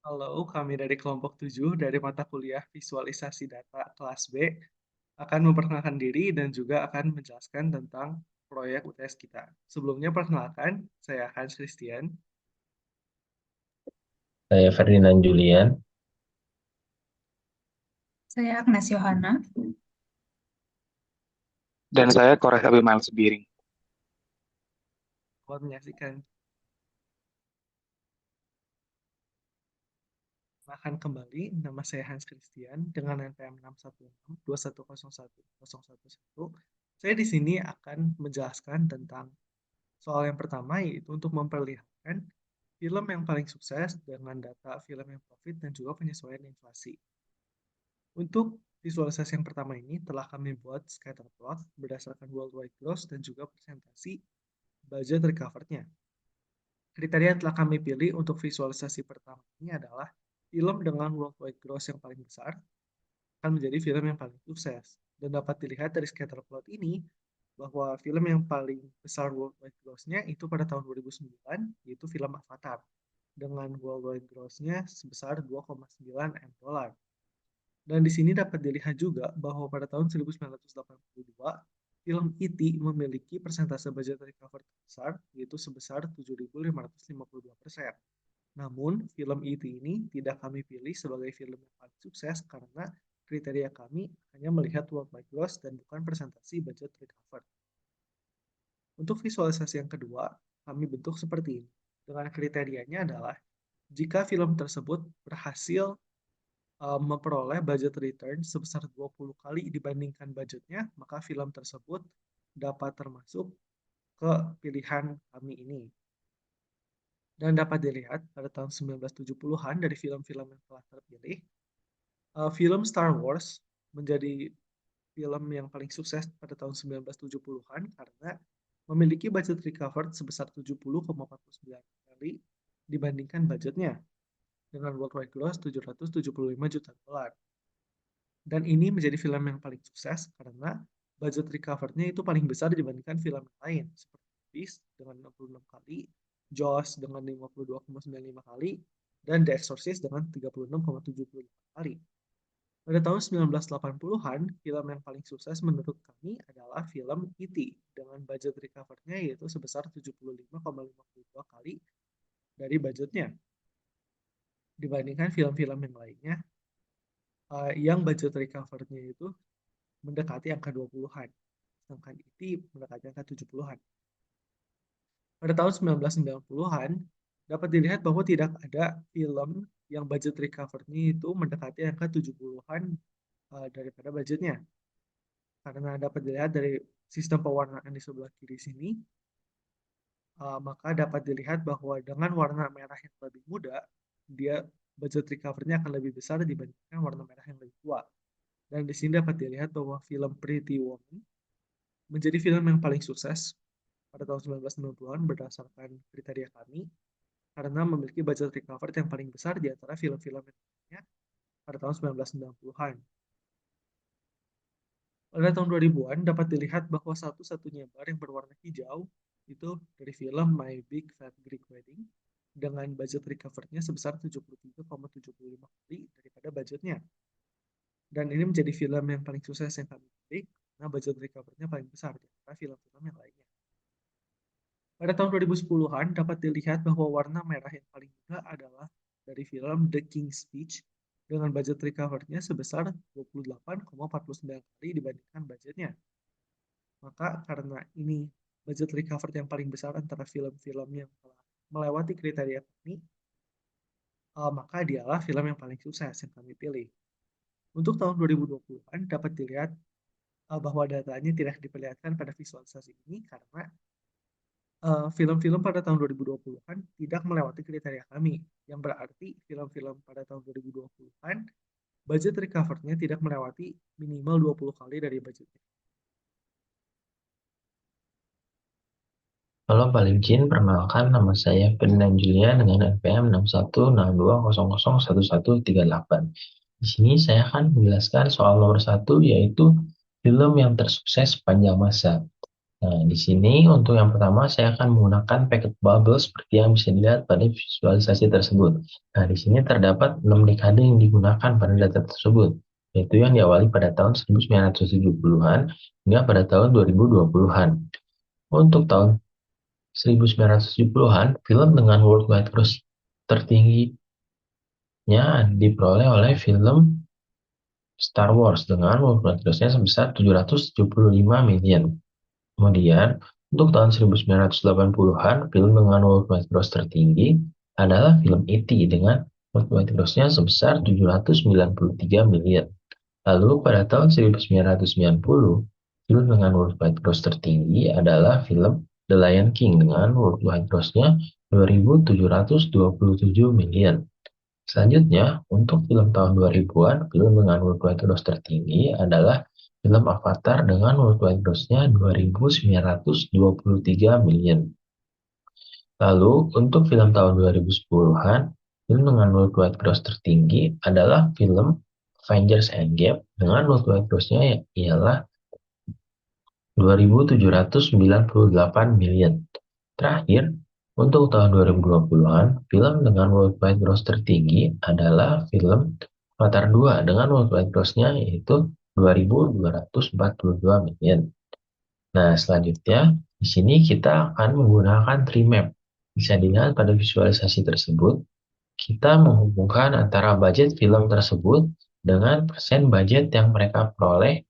Halo, kami dari kelompok 7 dari mata kuliah Visualisasi Data kelas B akan memperkenalkan diri dan juga akan menjelaskan tentang proyek UTS kita. Sebelumnya perkenalkan, saya Hans Christian. Saya Ferdinand Julian. Saya Agnes Yohana. Dan saya Kores Abimael Sebiring. Selamat menyaksikan. Akan kembali, nama saya Hans Christian dengan NPM 61621011011. Saya di sini akan menjelaskan tentang soal yang pertama, yaitu untuk memperlihatkan film yang paling sukses dengan data film yang profit dan juga penyesuaian inflasi. Untuk visualisasi yang pertama ini telah kami buat scatter plot berdasarkan worldwide gross dan juga presentasi budget recovered-nya. Kriteria yang telah kami pilih untuk visualisasi pertama ini adalah film dengan worldwide gross yang paling besar akan menjadi film yang paling sukses. Dan dapat dilihat dari scatter plot ini bahwa film yang paling besar worldwide gross-nya itu pada tahun 2009, yaitu film Avatar, dengan worldwide gross-nya sebesar 2,9 M dolar. Dan di sini dapat dilihat juga bahwa pada tahun 1982, film E.T. memiliki persentase budget recover terbesar, yaitu sebesar 7.552%. Namun, film E.T. ini tidak kami pilih sebagai film yang paling sukses karena kriteria kami hanya melihat worldwide gross dan bukan presentasi budget recover. Untuk visualisasi yang kedua, kami bentuk seperti ini. Dengan kriterianya adalah jika film tersebut berhasil memperoleh budget return sebesar 20 kali dibandingkan budgetnya, maka film tersebut dapat termasuk ke pilihan kami ini. Dan dapat dilihat pada tahun 1970-an dari film-film yang telah terpilih, film Star Wars menjadi film yang paling sukses pada tahun 1970-an karena memiliki budget recovered sebesar 70,49 kali dibandingkan budgetnya dengan worldwide gross 775 juta dolar. Dan ini menjadi film yang paling sukses karena budget recovered-nya itu paling besar dibandingkan film yang lain seperti Beast dengan 66 kali, Jaws dengan 52,95 kali, dan The Exorcist dengan 36,75 kali. Pada tahun 1980-an, film yang paling sukses menurut kami adalah film E.T. dengan budget recovered-nya yaitu sebesar 75,52 kali dari budgetnya. Dibandingkan film-film yang lainnya, yang budget recovery-nya itu mendekati angka 20-an. Sedangkan IT mendekati angka 70-an. Pada tahun 1990-an, dapat dilihat bahwa tidak ada film yang budget recovery-nya itu mendekati angka 70-an daripada budgetnya. Karena dapat dilihat dari sistem pewarnaan di sebelah kiri sini, maka dapat dilihat bahwa dengan warna merah yang lebih muda, dia budget recovery-nya akan lebih besar dibandingkan warna merah yang lebih tua. Dan di sini dapat dilihat bahwa film Pretty Woman menjadi film yang paling sukses pada tahun 1990-an berdasarkan kriteria kami karena memiliki budget recovered yang paling besar di antara film-film yang lainnya pada tahun 1990-an. Pada tahun 2000-an dapat dilihat bahwa satu-satunya bar yang berwarna hijau itu dari film My Big Fat Greek Wedding dengan budget recovered-nya sebesar 73,75 kali daripada budgetnya. Dan ini menjadi film yang paling sukses yang kami pilih karena budget recovery-nya paling besar di antara film-film yang lainnya. Pada tahun 2010-an dapat dilihat bahwa warna merah yang paling muda adalah dari film The King's Speech dengan budget recovery-nya sebesar 28,49 kali dibandingkan budgetnya. Maka karena ini budget recovery yang paling besar antara film-film yang telah melewati kriteria kami, maka dialah film yang paling sukses yang kami pilih. Untuk tahun 2020-an dapat dilihat bahwa datanya tidak diperlihatkan pada visualisasi ini karena film-film pada tahun 2020-an tidak melewati kriteria kami, yang berarti film-film pada tahun 2020-an budget recovery-nya tidak melewati minimal 20 kali dari budgetnya. Halo Pak Limjin, perkenalkan nama saya Ferdinand Julian dengan NPM 61620001138. Di sini saya akan menjelaskan soal nomor 1 yaitu film yang tersukses sepanjang masa. Nah, di sini untuk yang pertama saya akan menggunakan packet bubble seperti yang bisa dilihat pada visualisasi tersebut. Nah, di sini terdapat 6 dekade yang digunakan pada data tersebut, yaitu yang diawali pada tahun 1970-an hingga pada tahun 2020-an. Untuk tahun 1970-an, film dengan worldwide gross tertingginya diperoleh oleh film Star Wars dengan worldwide grossnya sebesar 775 million. Kemudian, untuk tahun 1980-an, film dengan worldwide gross tertinggi adalah film E.T. dengan worldwide gross-nya sebesar 793 miliar. Lalu pada tahun 1990, film dengan worldwide gross tertinggi adalah film The Lion King dengan worldwide gross-nya 2.727 miliar. Selanjutnya, untuk film tahun 2000-an, film dengan worldwide gross tertinggi adalah film Avatar dengan worldwide gross-nya 2.923 miliar. Lalu, untuk film tahun 2010-an, film dengan worldwide gross tertinggi adalah film Avengers Endgame dengan worldwide gross-nya ialah 2.798 miliar. Terakhir, untuk tahun 2020-an, film dengan worldwide gross tertinggi adalah film Avatar 2 dengan worldwide gross-nya yaitu 2.242 miliar. Nah, selanjutnya, di sini kita akan menggunakan tree map. Bisa dilihat pada visualisasi tersebut, kita menghubungkan antara budget film tersebut dengan persen budget yang mereka peroleh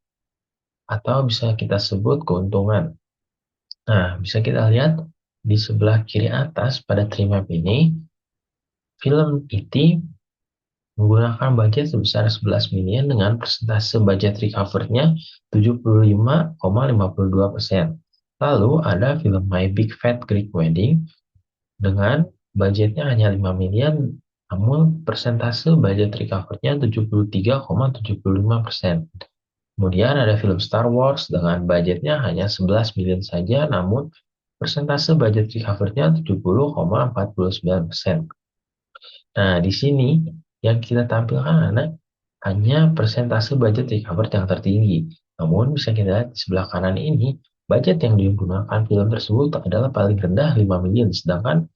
atau bisa kita sebut keuntungan. Nah, bisa kita lihat di sebelah kiri atas pada tree map ini, film E.T. menggunakan budget sebesar 11 miliar dengan persentase budget recovery-nya 75,52%. Lalu ada film My Big Fat Greek Wedding dengan budgetnya hanya 5 miliar, namun persentase budget recovery-nya 73,75%. Kemudian ada film Star Wars dengan budgetnya hanya 11 miliar saja, namun persentase budget recovery-nya 70,49%. Nah, di sini yang kita tampilkan adalah hanya persentase budget recovery yang tertinggi. Namun bisa kita lihat di sebelah kanan ini, budget yang digunakan film tersebut adalah paling rendah 5 miliar, sedangkan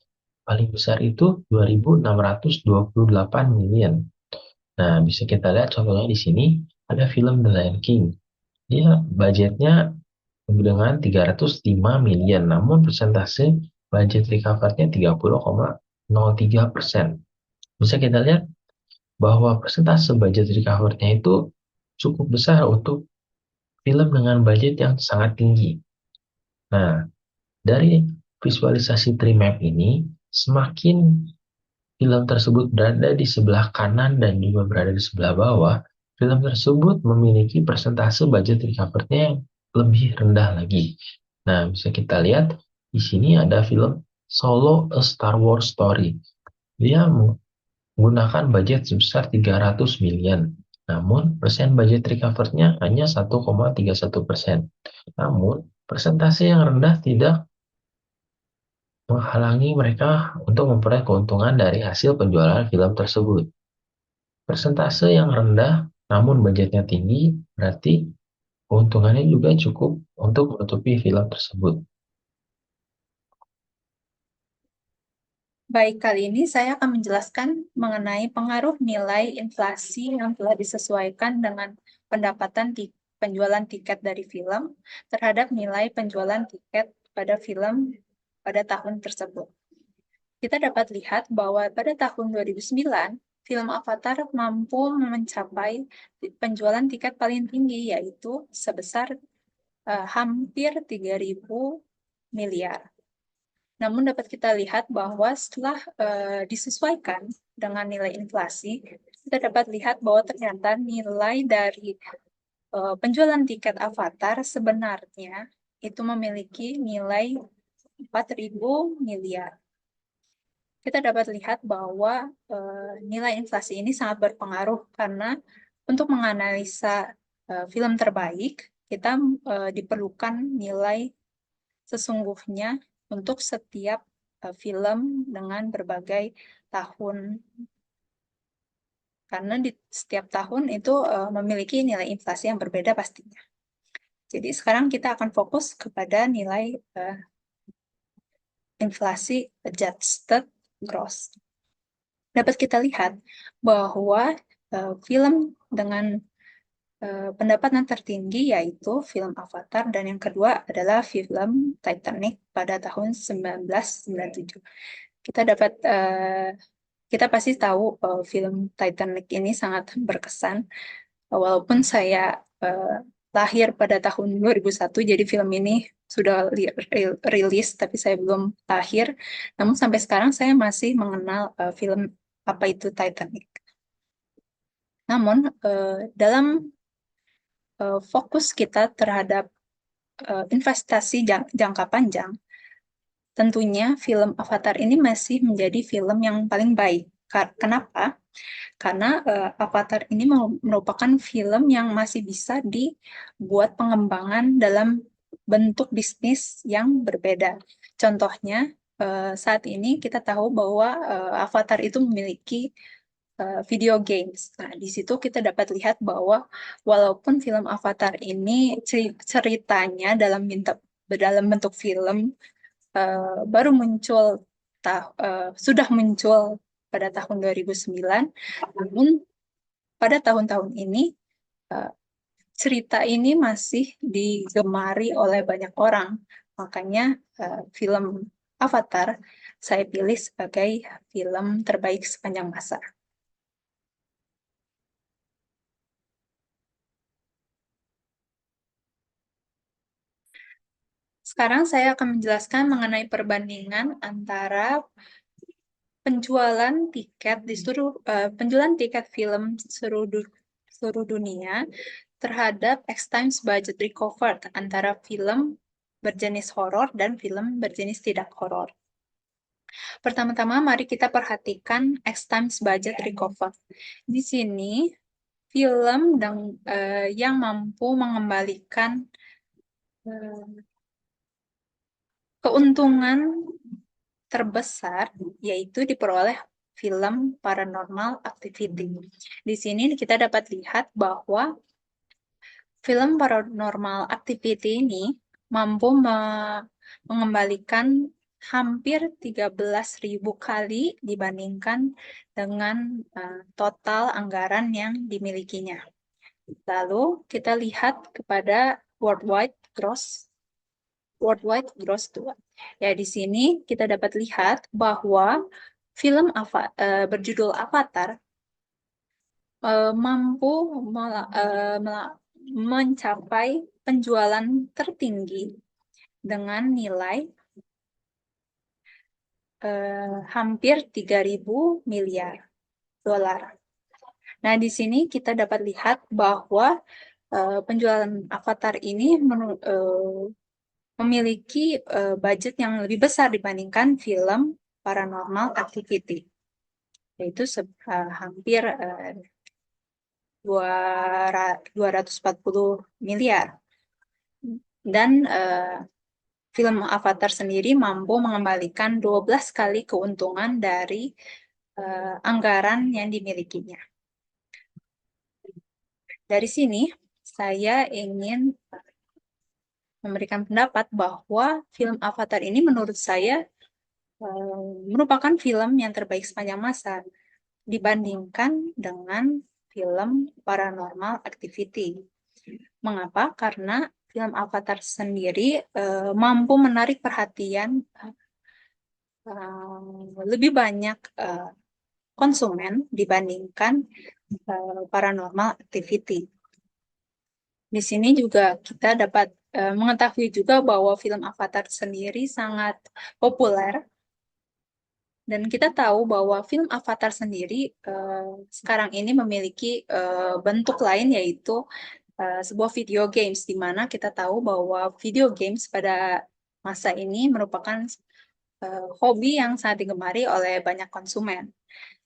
paling besar itu 2.628 miliar. Nah, bisa kita lihat contohnya di sini, ada film The Lion King. Dia budgetnya dengan 305 miliar, namun persentase budget recovery-nya 30,03%. Bisa kita lihat bahwa persentase budget recovery-nya itu cukup besar untuk film dengan budget yang sangat tinggi. Nah, dari visualisasi tree map ini, semakin film tersebut berada di sebelah kanan dan juga berada di sebelah bawah, film tersebut memiliki persentase budget recovery-nya yang lebih rendah lagi. Nah, bisa kita lihat di sini ada film Solo A Star Wars Story. Dia menggunakan budget sebesar 300 miliar. Namun, persen budget recovery-nya hanya 1,31%. Namun, persentase yang rendah tidak menghalangi mereka untuk memperoleh keuntungan dari hasil penjualan film tersebut. Persentase yang rendah namun budgetnya tinggi berarti keuntungannya juga cukup untuk menutupi film tersebut. Baik, kali ini saya akan menjelaskan mengenai pengaruh nilai inflasi yang telah disesuaikan dengan pendapatan penjualan tiket dari film terhadap nilai penjualan tiket pada film pada tahun tersebut. Kita dapat lihat bahwa pada tahun 2009, film Avatar mampu mencapai penjualan tiket paling tinggi, yaitu sebesar hampir 3.000 miliar. Namun dapat kita lihat bahwa setelah disesuaikan dengan nilai inflasi, kita dapat lihat bahwa ternyata nilai dari penjualan tiket Avatar sebenarnya itu memiliki nilai 4.000 miliar. Kita dapat lihat bahwa nilai inflasi ini sangat berpengaruh karena untuk menganalisa film terbaik, kita diperlukan nilai sesungguhnya untuk setiap film dengan berbagai tahun. Karena di setiap tahun itu memiliki nilai inflasi yang berbeda pastinya. Jadi sekarang kita akan fokus kepada nilai inflasi adjusted gross. Dapat kita lihat bahwa film dengan pendapatan tertinggi yaitu film Avatar, dan yang kedua adalah film Titanic pada tahun 1997. Kita pasti tahu film Titanic ini sangat berkesan, walaupun saya lahir pada tahun 2001, jadi film ini sudah rilis, tapi saya belum lahir. Namun sampai sekarang saya masih mengenal film apa itu Titanic. Namun dalam fokus kita terhadap investasi jangka panjang, tentunya film Avatar ini masih menjadi film yang paling baik. Kenapa? Karena Avatar ini merupakan film yang masih bisa dibuat pengembangan dalam bentuk bisnis yang berbeda. Contohnya, saat ini kita tahu bahwa Avatar itu memiliki video games. Nah, di situ kita dapat lihat bahwa walaupun film Avatar ini ceritanya dalam bentuk film baru muncul sudah muncul pada tahun 2009, namun pada tahun-tahun ini cerita ini masih digemari oleh banyak orang. Makanya film Avatar saya pilih sebagai film terbaik sepanjang masa. Sekarang saya akan menjelaskan mengenai perbandingan antara penjualan tiket film seluruh dunia terhadap X times budget recovered antara film berjenis horor dan film berjenis tidak horor. Pertama-tama mari kita perhatikan X times budget recovered. Di sini film yang mampu mengembalikan keuntungan terbesar yaitu diperoleh film Paranormal Activity. Di sini kita dapat lihat bahwa film Paranormal Activity ini mampu mengembalikan hampir 13.000 kali dibandingkan dengan total anggaran yang dimilikinya. Lalu kita lihat kepada worldwide gross 2. Ya, di sini kita dapat lihat bahwa film berjudul Avatar mampu mencapai penjualan tertinggi dengan nilai hampir 3.000 miliar dolar. Nah, di sini kita dapat lihat bahwa penjualan Avatar ini memiliki budget yang lebih besar dibandingkan film Paranormal Activity, yaitu hampir 240 miliar. Dan film Avatar sendiri mampu mengembalikan 12 kali keuntungan dari anggaran yang dimilikinya. Dari sini, saya ingin memberikan pendapat bahwa film Avatar ini menurut saya merupakan film yang terbaik sepanjang masa dibandingkan dengan film Paranormal Activity. Mengapa? Karena film Avatar sendiri mampu menarik perhatian lebih banyak konsumen dibandingkan Paranormal Activity. Di sini juga kita dapat mengetahui juga bahwa film Avatar sendiri sangat populer. Dan kita tahu bahwa film Avatar sendiri sekarang ini memiliki bentuk lain, yaitu sebuah video games, di mana kita tahu bahwa video games pada masa ini merupakan hobi yang sangat digemari oleh banyak konsumen.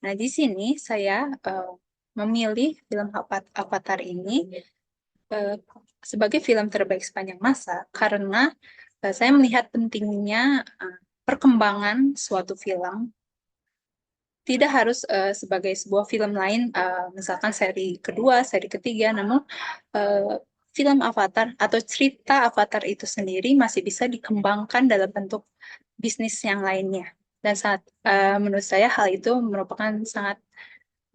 Nah, di sini saya memilih film Avatar ini sebagai film terbaik sepanjang masa karena saya melihat pentingnya perkembangan suatu film. Tidak harus sebagai sebuah film lain, misalkan seri kedua, seri ketiga, namun film Avatar atau cerita Avatar itu sendiri masih bisa dikembangkan dalam bentuk bisnis yang lainnya. Dan menurut saya hal itu merupakan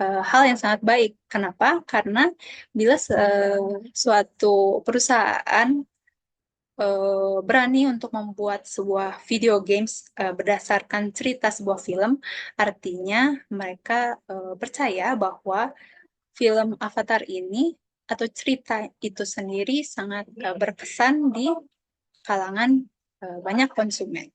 hal yang sangat baik. Kenapa? Karena bila suatu perusahaan berani untuk membuat sebuah video games berdasarkan cerita sebuah film, artinya mereka percaya bahwa film Avatar ini atau cerita itu sendiri sangat berkesan di kalangan banyak konsumen.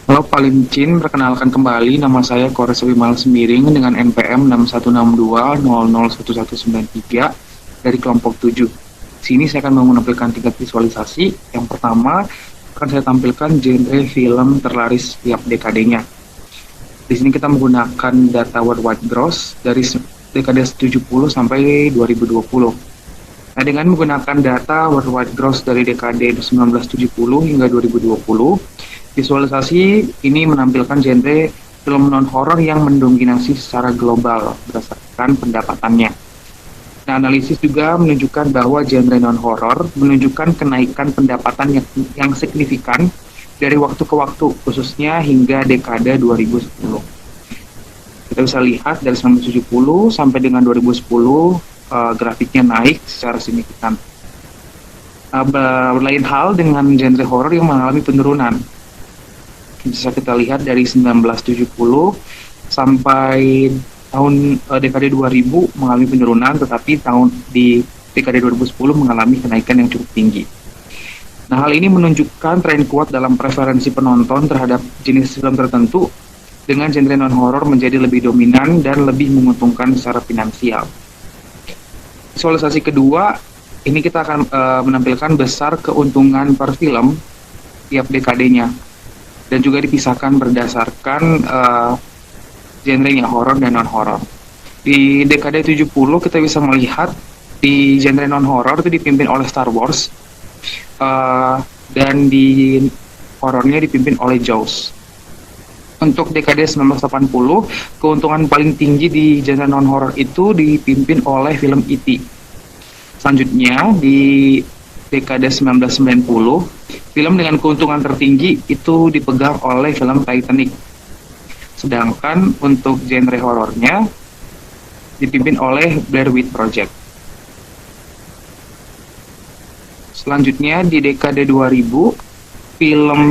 Halo Pak Lincin, perkenalkan kembali nama saya Kores Wimal Semiring dengan NPM 6162001193 dari kelompok 7. Sini saya akan menampilkan 3 visualisasi. Yang pertama akan saya tampilkan genre film terlaris setiap dekadenya. Di sini kita menggunakan data worldwide gross dari dekade 70 sampai 2020. Nah, dengan menggunakan data worldwide gross dari dekade 1970 hingga 2020, visualisasi ini menampilkan genre film non-horor yang mendominasi secara global berdasarkan pendapatannya. Nah, analisis juga menunjukkan bahwa genre non-horor menunjukkan kenaikan pendapatan yang signifikan dari waktu ke waktu, khususnya hingga dekade 2010. Kita bisa lihat dari 1970 sampai dengan 2010, grafiknya naik secara signifikan. Berlain hal dengan genre horor yang mengalami penurunan. Bisa kita lihat dari 1970 sampai tahun dekade 2000 mengalami penurunan, tetapi di dekade 2010 mengalami kenaikan yang cukup tinggi. Nah, hal ini menunjukkan tren kuat dalam preferensi penonton terhadap jenis film tertentu, dengan genre non-horor menjadi lebih dominan dan lebih menguntungkan secara finansial. Visualisasi kedua, ini kita akan menampilkan besar keuntungan per film tiap dekadenya, dan juga dipisahkan berdasarkan genrenya horor dan non-horor. Di dekade 70 kita bisa melihat di genre non-horor itu dipimpin oleh Star Wars, dan di horornya dipimpin oleh Jaws. Untuk dekade 1980, keuntungan paling tinggi di genre non-horor itu dipimpin oleh film E.T. Selanjutnya di dekade 1990, film dengan keuntungan tertinggi itu dipegang oleh film Titanic. Sedangkan untuk genre horornya dipimpin oleh Blair Witch Project. Selanjutnya di dekade 2000, film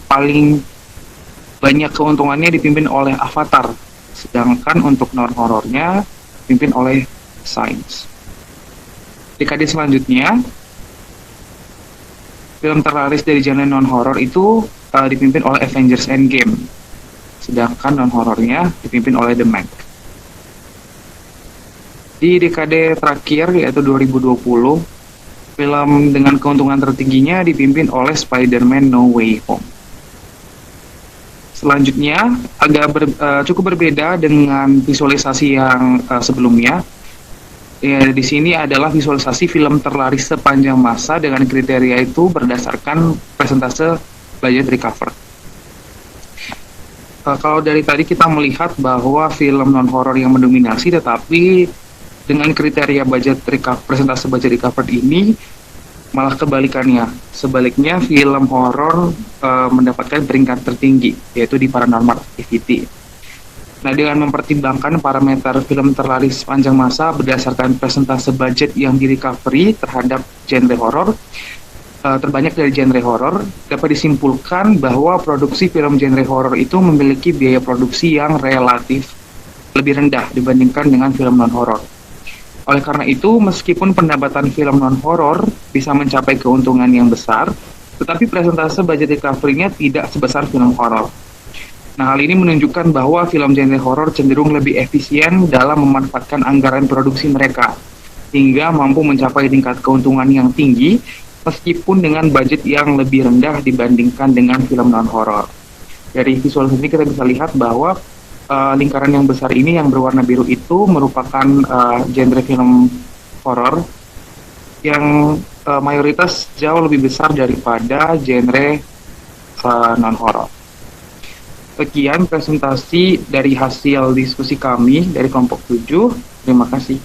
paling banyak keuntungannya dipimpin oleh Avatar. Sedangkan untuk non-horornya dipimpin oleh Signs. Dekade selanjutnya, film terlaris dari genre non-horor itu dipimpin oleh Avengers Endgame, sedangkan non-horornya dipimpin oleh The Meg. Di dekade terakhir, yaitu 2020, film dengan keuntungan tertingginya dipimpin oleh Spider-Man No Way Home. Selanjutnya, cukup berbeda dengan visualisasi yang sebelumnya. Ya, di sini adalah visualisasi film terlaris sepanjang masa dengan kriteria itu berdasarkan persentase budget recover. Kalau dari tadi kita melihat bahwa film non-horor yang mendominasi, tetapi dengan kriteria persentase budget recover ini malah kebalikannya. Sebaliknya, film horor mendapatkan peringkat tertinggi, yaitu di Paranormal Activity. Nah, dengan mempertimbangkan parameter film terlaris sepanjang masa berdasarkan persentase budget yang di-recovery terhadap genre horor, terbanyak dari genre horor, dapat disimpulkan bahwa produksi film genre horor itu memiliki biaya produksi yang relatif lebih rendah dibandingkan dengan film non-horor. Oleh karena itu, meskipun pendapatan film non-horor bisa mencapai keuntungan yang besar, tetapi persentase budget recovery-nya tidak sebesar film horor. Nah, hal ini menunjukkan bahwa film genre horor cenderung lebih efisien dalam memanfaatkan anggaran produksi mereka, hingga mampu mencapai tingkat keuntungan yang tinggi, meskipun dengan budget yang lebih rendah dibandingkan dengan film non-horor. Dari visualisasi ini kita bisa lihat bahwa lingkaran yang besar ini yang berwarna biru itu merupakan genre film horor, yang mayoritas jauh lebih besar daripada genre non-horor. Sekian presentasi dari hasil diskusi kami dari kelompok 7. Terima kasih.